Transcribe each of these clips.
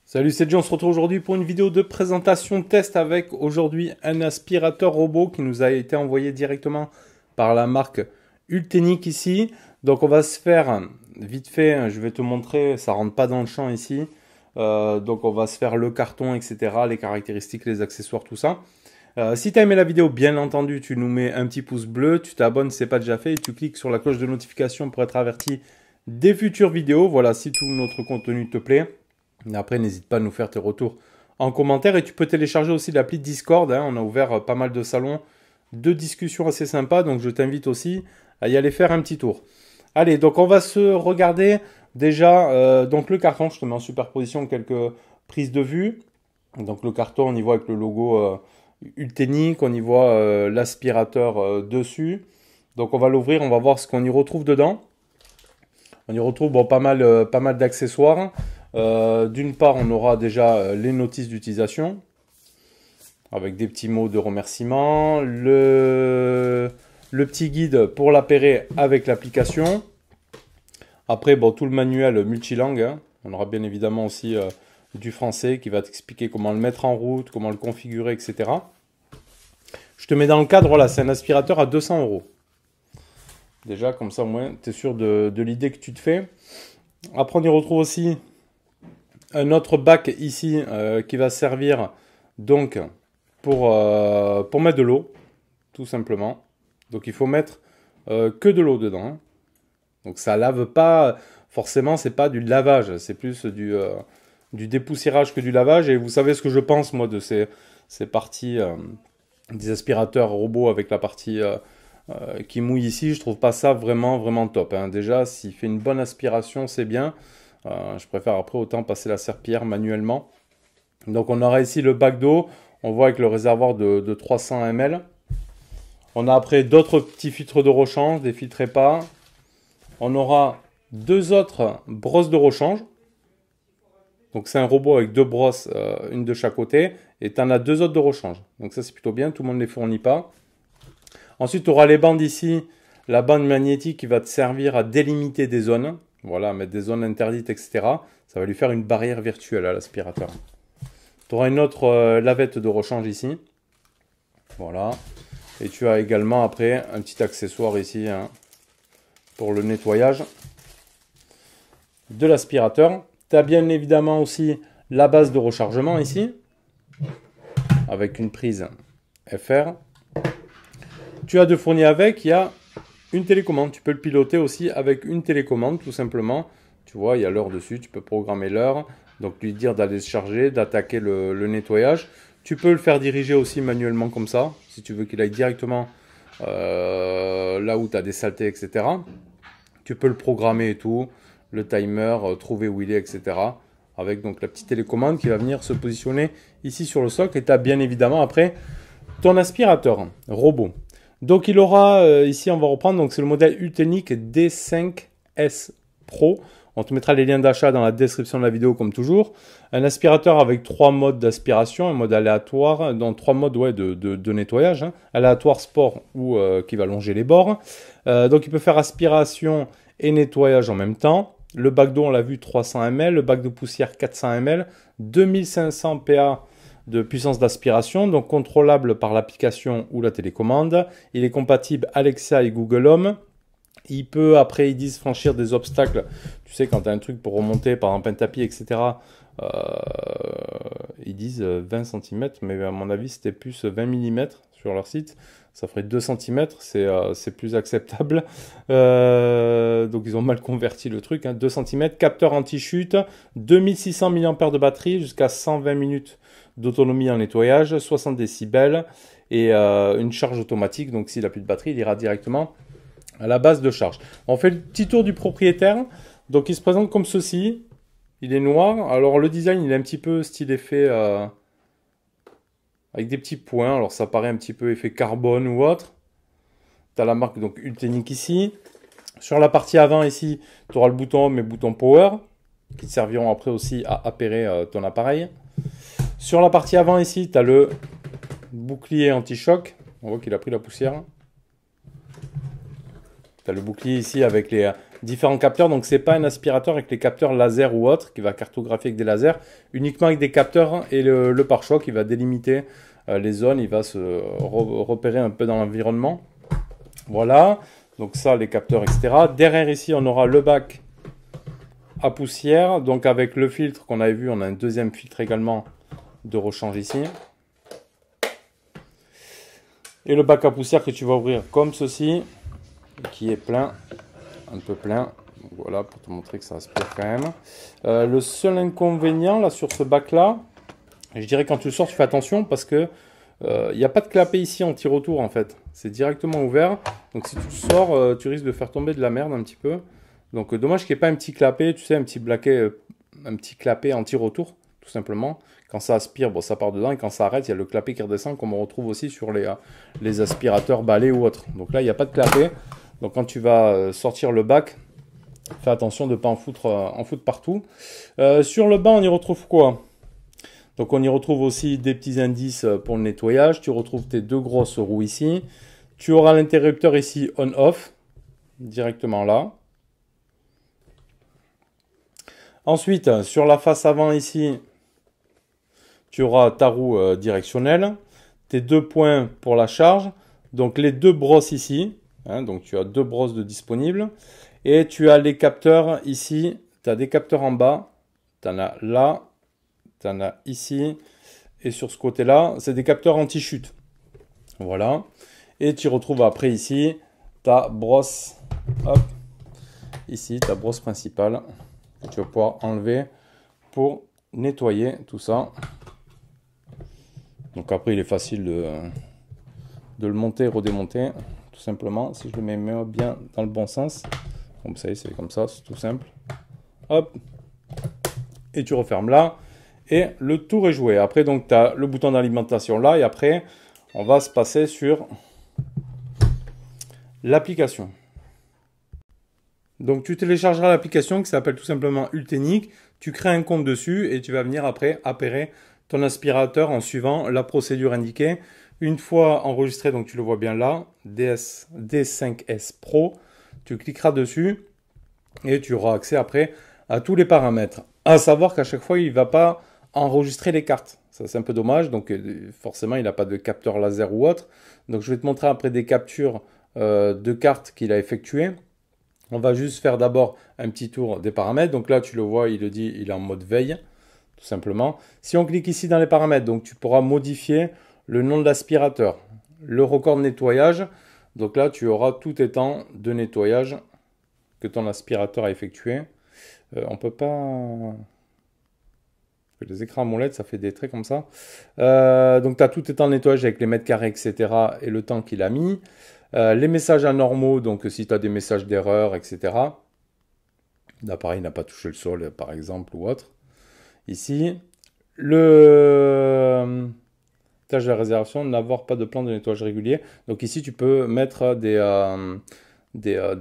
Salut, c'est John, on se retrouve aujourd'hui pour une vidéo de présentation test avec aujourd'hui un aspirateur robot qui nous a été envoyé directement par la marque Ultenic ici. Donc on va se faire vite fait, je vais te montrer, ça rentre pas dans le champ ici. Donc on va se faire le carton, etc., les caractéristiques, les accessoires, tout ça. Si tu as aimé la vidéo, bien entendu, tu nous mets un petit pouce bleu, tu t'abonnes si ce n'est pas déjà fait et tu cliques sur la cloche de notification pour être averti des futures vidéos. Voilà, si tout notre contenu te plaît. Après, n'hésite pas à nous faire tes retours en commentaire et tu peux télécharger aussi l'appli Discord. On a ouvert pas mal de salons de discussion assez sympas, donc je t'invite aussi à y aller faire un petit tour. Allez, donc on va se regarder déjà donc le carton. Je te mets en superposition quelques prises de vue. Donc le carton, on y voit avec le logo Ultenic, on y voit l'aspirateur dessus. Donc on va l'ouvrir, on va voir ce qu'on y retrouve dedans. On y retrouve bon, pas mal d'accessoires. D'une part, on aura déjà les notices d'utilisation avec des petits mots de remerciement, le petit guide pour l'appairer avec l'application. Après, bon, tout le manuel multilangue. On aura bien évidemment aussi du français qui va t'expliquer comment le mettre en route, comment le configurer, etc. Je te mets dans le cadre, là, c'est un aspirateur à 200 €. Déjà, comme ça, au moins, tu es sûr de l'idée que tu te fais. Après, on y retrouve aussi un autre bac ici qui va servir donc pour mettre de l'eau, tout simplement. Donc il faut mettre que de l'eau dedans. Donc ça lave pas, forcément c'est pas du lavage, c'est plus du dépoussiérage que du lavage. Et vous savez ce que je pense moi de ces parties des aspirateurs robots avec la partie qui mouille ici. Je trouve pas ça vraiment top. Déjà s'il fait une bonne aspiration c'est bien. Je préfère après autant passer la serpillière manuellement. Donc on aura ici le bac d'eau. On voit avec le réservoir de 300 ml. On a après d'autres petits filtres de rechange, des filtres EPA. On aura deux autres brosses de rechange. Donc c'est un robot avec deux brosses, une de chaque côté. Et tu en as deux autres de rechange. Donc ça c'est plutôt bien, tout le monde ne les fournit pas. Ensuite tu auras les bandes ici. La bande magnétique qui va te servir à délimiter des zones. Voilà, mettre des zones interdites, etc. Ça va lui faire une barrière virtuelle à l'aspirateur. Tu auras une autre lavette de rechange ici. Voilà. Et tu as également après un petit accessoire ici pour le nettoyage de l'aspirateur. Tu as bien évidemment aussi la base de rechargement ici. Avec une prise FR. Tu as de fourni avec, il y a une télécommande, tu peux le piloter aussi avec une télécommande tout simplement. Tu vois, il y a l'heure dessus, tu peux programmer l'heure. Donc lui dire d'aller se charger, d'attaquer le nettoyage. Tu peux le faire diriger aussi manuellement comme ça. Si tu veux qu'il aille directement là où tu as des saletés, etc. Tu peux le programmer et tout. Le timer, trouver où il est, etc. Avec donc la petite télécommande qui va venir se positionner ici sur le socle. Et tu as bien évidemment après ton aspirateur robot. Donc il aura, ici on va reprendre, donc c'est le modèle Ultenic D5S Pro. On te mettra les liens d'achat dans la description de la vidéo comme toujours. Un aspirateur avec 3 modes d'aspiration, un mode aléatoire, dans 3 modes de nettoyage. Aléatoire, sport ou qui va longer les bords. Donc il peut faire aspiration et nettoyage en même temps. Le bac d'eau on l'a vu 300 ml, le bac de poussière 400 ml, 2500 PA de puissance d'aspiration, donc contrôlable par l'application ou la télécommande. Il est compatible Alexa et Google Home. Il peut, après, ils disent franchir des obstacles. Tu sais, quand tu as un truc pour remonter, par exemple un tapis, etc., ils disent 20 cm, mais à mon avis, c'était plus 20 mm sur leur site. Ça ferait 2 cm, c'est plus acceptable. Donc, ils ont mal converti le truc. 2 cm, capteur anti-chute, 2600 mAh de batterie, jusqu'à 120 minutes d'autonomie en nettoyage, 60 décibels et une charge automatique. Donc, s'il n'a plus de batterie, il ira directement à la base de charge. On fait le petit tour du propriétaire. Donc, il se présente comme ceci. Il est noir. Alors, le design, il est un petit peu style effet avec des petits points. Alors, ça paraît un petit peu effet carbone ou autre. Tu as la marque donc Ultenic ici. Sur la partie avant, ici, tu auras le bouton Home et le bouton Power qui te serviront après aussi à appairer ton appareil. Sur la partie avant, ici, tu as le bouclier anti-choc. On voit qu'il a pris la poussière. Tu as le bouclier ici avec les différents capteurs. Donc, c'est pas un aspirateur avec les capteurs laser ou autre qui va cartographier avec des lasers. Uniquement avec des capteurs et le pare-choc qui va délimiter les zones. Il va se repérer un peu dans l'environnement. Voilà. Donc ça, les capteurs, etc. Derrière ici, on aura le bac à poussière. Donc avec le filtre qu'on avait vu, on a un deuxième filtre également de rechange ici. Et le bac à poussière que tu vas ouvrir comme ceci, qui est plein, un peu plein. Donc voilà, pour te montrer que ça aspire quand même. Le seul inconvénient là sur ce bac là, je dirais quand tu le sors, tu fais attention parce que il n'y a pas de clapet ici anti-retour en fait. C'est directement ouvert. Donc si tu le sors, tu risques de faire tomber de la merde un petit peu. Donc dommage qu'il n'y ait pas un petit clapet, tu sais, un petit clapet anti-retour, tout simplement. Quand ça aspire, bon, ça part dedans. Et quand ça arrête, il y a le clapet qui redescend, comme on retrouve aussi sur les aspirateurs balais ou autres. Donc là, il n'y a pas de clapet. Donc quand tu vas sortir le bac, fais attention de ne pas en foutre partout. Sur le bas, on y retrouve quoi? Donc on y retrouve aussi des petits indices pour le nettoyage. Tu retrouves tes deux grosses roues ici. Tu auras l'interrupteur ici on-off, directement là. Ensuite, sur la face avant ici, tu auras ta roue directionnelle. Tes deux points pour la charge. Donc les deux brosses ici. Hein, donc tu as deux brosses de disponibles. Et tu as les capteurs ici. Tu as des capteurs en bas. Tu en as là. Tu en as ici. Et sur ce côté-là, c'est des capteurs anti-chute. Voilà. Et tu retrouves après ici ta brosse. Hop. Ici, ta brosse principale. Que tu vas pouvoir enlever pour nettoyer tout ça. Donc après, il est facile de le monter et redémonter. Tout simplement, si je le mets bien dans le bon sens. Comme ça, c'est comme ça, c'est tout simple. Hop. Et tu refermes là. Et le tour est joué. Après, donc, tu as le bouton d'alimentation là. Et après, on va se passer sur l'application. Donc, tu téléchargeras l'application qui s'appelle tout simplement Ultenic. Tu crées un compte dessus et tu vas venir après appairer ton aspirateur en suivant la procédure indiquée. Une fois enregistré, donc tu le vois bien là, D5S Pro, tu cliqueras dessus et tu auras accès après à tous les paramètres. À savoir qu'à chaque fois, il ne va pas enregistrer les cartes. Ça, c'est un peu dommage. Donc, forcément, il n'a pas de capteur laser ou autre. Donc, je vais te montrer après des captures de cartes qu'il a effectuées. On va juste faire d'abord un petit tour des paramètres. Donc là, tu le vois, il le dit, il est en mode veille, tout simplement. Si on clique ici dans les paramètres, donc tu pourras modifier le nom de l'aspirateur, le record de nettoyage. Donc là, tu auras tous tes temps de nettoyage que ton aspirateur a effectué. On peut pas... Les écrans AMOLED, ça fait des traits comme ça. Donc, tu as tous tes temps de nettoyage avec les mètres carrés, etc. et le temps qu'il a mis. Les messages anormaux, donc si tu as des messages d'erreur, etc. L'appareil n'a pas touché le sol, par exemple, ou autre. Ici, le tâche de réservation, n'avoir pas de plan de nettoyage régulier. Donc ici, tu peux mettre des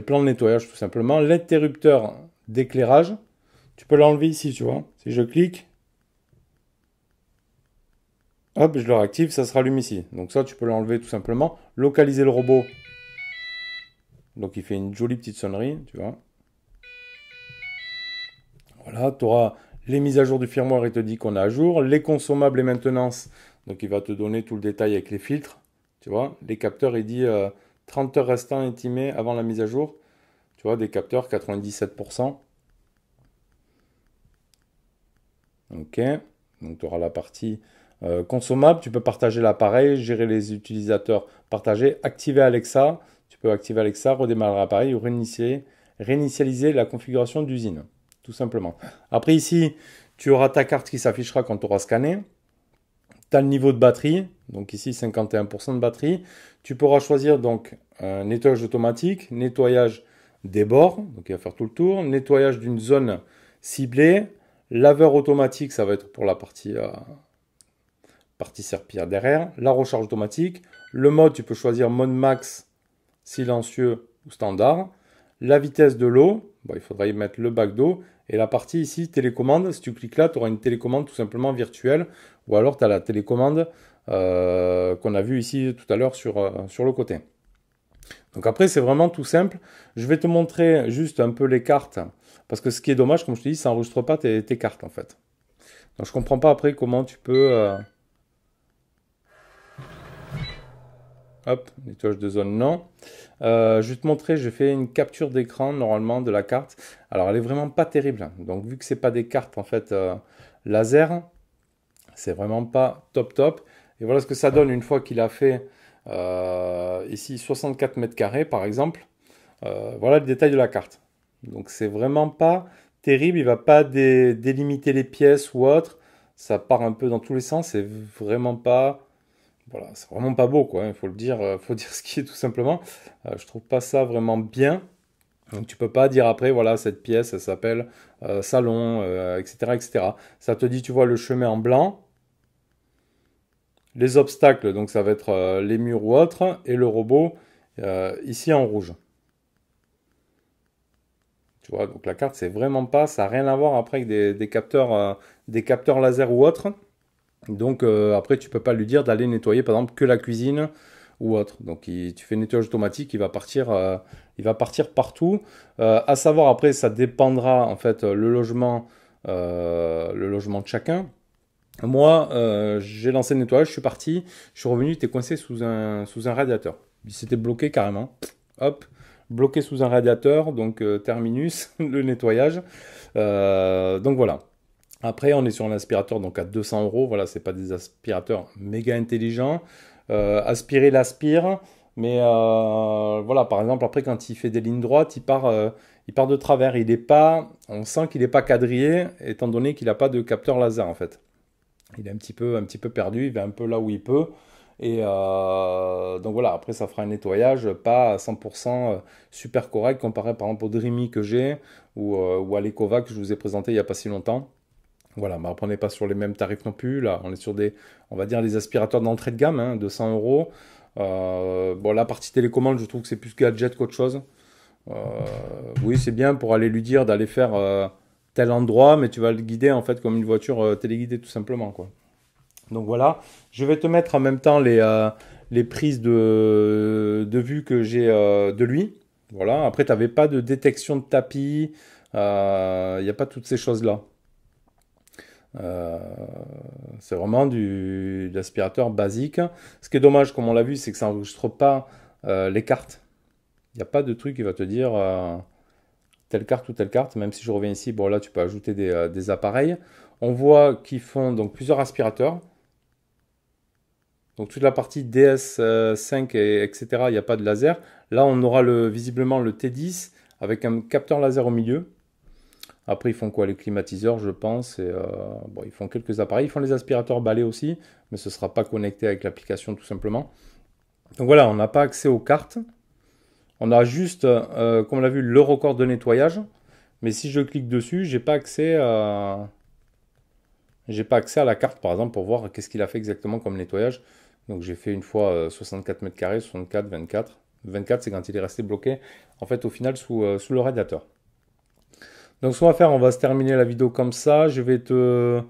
plans de nettoyage, tout simplement. L'interrupteur d'éclairage, tu peux l'enlever ici, tu vois. Si je clique, hop, je le réactive, ça se rallume ici. Donc ça, tu peux l'enlever tout simplement. Localiser le robot. Donc il fait une jolie petite sonnerie, tu vois. Voilà, tu auras les mises à jour du firmware, il te dit qu'on est à jour. Les consommables et maintenance, donc il va te donner tout le détail avec les filtres. Tu vois, les capteurs, il dit 30 heures restant estimées avant la mise à jour. Tu vois, des capteurs, 97%. Ok, donc tu auras la partie consommable. Tu peux partager l'appareil, gérer les utilisateurs, partager, activer Alexa. Tu peux activer Alexa, redémarrer l'appareil ou réinitialiser la configuration d'usine, tout simplement. Après ici, tu auras ta carte qui s'affichera quand tu auras scanné. Tu as le niveau de batterie, donc ici 51% de batterie. Tu pourras choisir donc nettoyage automatique, nettoyage des bords, donc il va faire tout le tour, nettoyage d'une zone ciblée, laveur automatique, ça va être pour la partie serpillère derrière, la recharge automatique, le mode, tu peux choisir mode max, silencieux ou standard, la vitesse de l'eau, bon, il faudra y mettre le bac d'eau, et la partie ici, télécommande, si tu cliques là, tu auras une télécommande tout simplement virtuelle, ou alors tu as la télécommande qu'on a vue ici tout à l'heure sur le côté. Donc après, c'est vraiment tout simple. Je vais te montrer juste un peu les cartes, parce que ce qui est dommage, comme je te dis, ça n'enregistre pas tes cartes en fait. Donc je comprends pas après comment tu peux... Hop, nettoyage de zone, non. Je vais te montrer, j'ai fait une capture d'écran normalement de la carte. Alors elle est vraiment pas terrible. Donc vu que c'est pas des cartes en fait laser, c'est vraiment pas top top. Et voilà ce que ça donne une fois qu'il a fait ici 64 mètres carrés par exemple. Voilà le détail de la carte. Donc c'est vraiment pas terrible. Il va pas délimiter les pièces ou autre. Ça part un peu dans tous les sens. C'est vraiment pas... Voilà, c'est vraiment pas beau, quoi. Il faut dire ce qui est tout simplement. Je trouve pas ça vraiment bien. Donc tu peux pas dire après, voilà, cette pièce, elle s'appelle salon, etc., etc. Ça te dit, tu vois, le chemin en blanc, les obstacles, donc ça va être les murs ou autre, et le robot ici en rouge. Tu vois, donc la carte, c'est vraiment pas, ça n'a rien à voir après avec des capteurs laser ou autre. Donc après, tu peux pas lui dire d'aller nettoyer par exemple que la cuisine ou autre. Donc tu fais nettoyage automatique, il va partir partout. À savoir après, ça dépendra en fait le logement de chacun. Moi, j'ai lancé le nettoyage, je suis parti, je suis revenu, tu es coincé sous un radiateur. Il s'était bloqué carrément. Hop, bloqué sous un radiateur, donc terminus, le nettoyage. Donc voilà. Après, on est sur un aspirateur donc à 200 euros. Voilà, c'est pas des aspirateurs méga intelligents. Aspirer, il aspire. Mais voilà, par exemple, après, quand il fait des lignes droites, il part de travers. Il est pas, on sent qu'il n'est pas quadrillé, étant donné qu'il n'a pas de capteur laser en fait. Il est un petit peu perdu, il va un peu là où il peut. Et donc voilà, après ça fera un nettoyage pas à 100% super correct comparé par exemple au Dreamy que j'ai ou à l'Ecovac que je vous ai présenté il n'y a pas si longtemps. Voilà, mais après on n'est pas sur les mêmes tarifs non plus. Là, on est sur on va dire, des aspirateurs d'entrée de gamme, hein, 200 euros. Bon, la partie télécommande, je trouve que c'est plus gadget qu'autre chose. Euh, oui, c'est bien pour aller lui dire d'aller faire tel endroit, mais tu vas le guider en fait comme une voiture téléguidée tout simplement, quoi. Donc voilà, je vais te mettre en même temps les prises de vue que j'ai de lui. Voilà, après tu n'avais pas de détection de tapis, il n'y a pas toutes ces choses-là. Euh, c'est vraiment de l'aspirateur basique. Ce qui est dommage, comme on l'a vu, c'est que ça n'enregistre pas les cartes. Il n'y a pas de truc qui va te dire telle carte ou telle carte. Même si je reviens ici, bon là tu peux ajouter des appareils. On voit qu'ils font donc plusieurs aspirateurs. Donc toute la partie DS5 etc. Il n'y a pas de laser. Là on aura visiblement le T10 avec un capteur laser au milieu. Après, ils font quoi? Les climatiseurs, je pense. Et, bon, ils font quelques appareils. Ils font les aspirateurs balais aussi, mais ce ne sera pas connecté avec l'application tout simplement. Donc voilà, on n'a pas accès aux cartes. On a juste, comme on l'a vu, le record de nettoyage. Mais si je clique dessus, j'ai pas accès à la carte, par exemple, pour voir qu'est-ce qu'il a fait exactement comme nettoyage. Donc j'ai fait une fois 64 mètres carrés, 64, 24. 24, c'est quand il est resté bloqué, en fait, au final, sous le radiateur. Donc ce qu'on va faire, on va se terminer la vidéo comme ça. Je vais te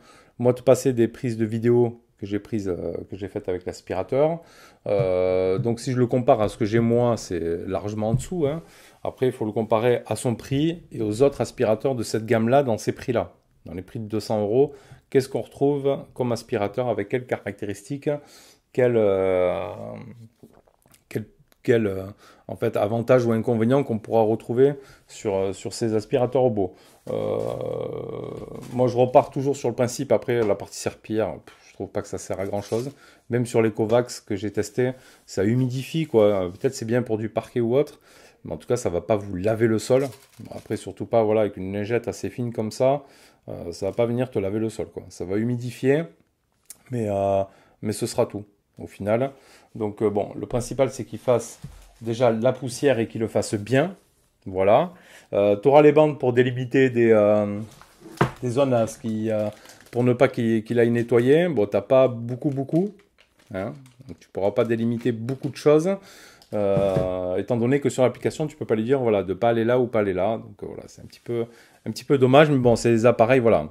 passer des prises de vidéo que j'ai faites avec l'aspirateur. Donc si je le compare à ce que j'ai moi, c'est largement en dessous, hein. Après, il faut le comparer à son prix et aux autres aspirateurs de cette gamme-là dans ces prix-là. Dans les prix de 200 euros, qu'est-ce qu'on retrouve comme aspirateur avec quelles caractéristiques, quel en fait, avantage ou inconvénient qu'on pourra retrouver sur ces aspirateurs robots. Moi, je repars toujours sur le principe, après la partie serpillière, je trouve pas que ça sert à grand chose. Même sur les Kovacs que j'ai testé, ça humidifie, quoi. Peut-être c'est bien pour du parquet ou autre, mais en tout cas, ça va pas vous laver le sol. Après, surtout pas, voilà, avec une lingette assez fine comme ça, ça va pas venir te laver le sol, quoi. Ça va humidifier, mais ce sera tout au final. Donc bon, le principal c'est qu'il fasse déjà la poussière et qu'il le fasse bien. Voilà. Tu auras les bandes pour délimiter des zones pour ne pas qu'il aille nettoyer. Bon, t'as pas beaucoup. Hein, donc tu pourras pas délimiter beaucoup de choses. Étant donné que sur l'application, tu peux pas lui dire voilà, de pas aller là ou pas aller là. Donc voilà, c'est un petit peu dommage. Mais bon, c'est des appareils, voilà.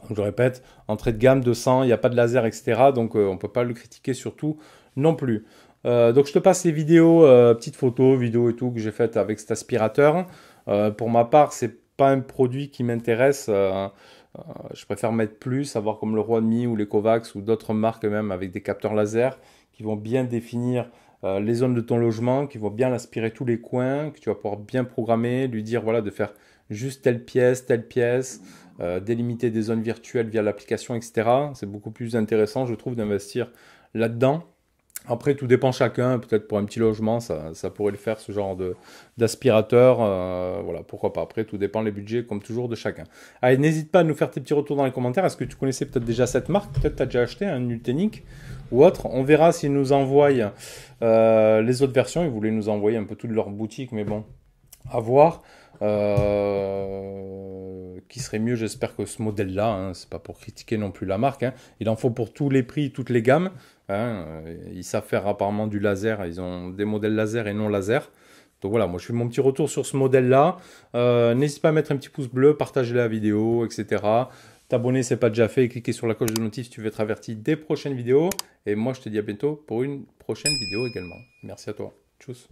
Donc, je répète, entrée de gamme 200, il n'y a pas de laser, etc. Donc on ne peut pas le critiquer surtout non plus. Donc je te passe les vidéos, petites photos, vidéos et tout que j'ai faites avec cet aspirateur. Pour ma part, c'est pas un produit qui m'intéresse. Je préfère mettre plus, avoir comme le Roadme ou l'Ecovacs ou d'autres marques même avec des capteurs laser qui vont bien définir les zones de ton logement, qui vont bien aspirer tous les coins, que tu vas pouvoir bien programmer, lui dire voilà de faire juste telle pièce, délimiter des zones virtuelles via l'application, etc. C'est beaucoup plus intéressant, je trouve, d'investir là-dedans. Après, tout dépend chacun. Peut-être pour un petit logement, ça pourrait le faire, ce genre d'aspirateur. Voilà, pourquoi pas. Après, tout dépend les budgets, comme toujours, de chacun. Allez, n'hésite pas à nous faire tes petits retours dans les commentaires. Est-ce que tu connaissais peut-être déjà cette marque? Peut-être tu as déjà acheté un Ultenic ou autre. On verra s'ils nous envoient les autres versions. Ils voulaient nous envoyer un peu toute leur boutique, mais bon, à voir. Qui serait mieux, j'espère, que ce modèle-là. Hein. C'est pas pour critiquer non plus la marque. Hein. Il en faut pour tous les prix, toutes les gammes. Hein. Ils savent faire apparemment du laser. Ils ont des modèles laser et non laser. Donc voilà, moi je fais mon petit retour sur ce modèle-là. N'hésite pas à mettre un petit pouce bleu, partager la vidéo, etc. T'abonner, c'est pas déjà fait. Et cliquer sur la cloche de notif si tu veux être averti des prochaines vidéos. Et moi je te dis à bientôt pour une prochaine vidéo également. Merci à toi. Tchuss.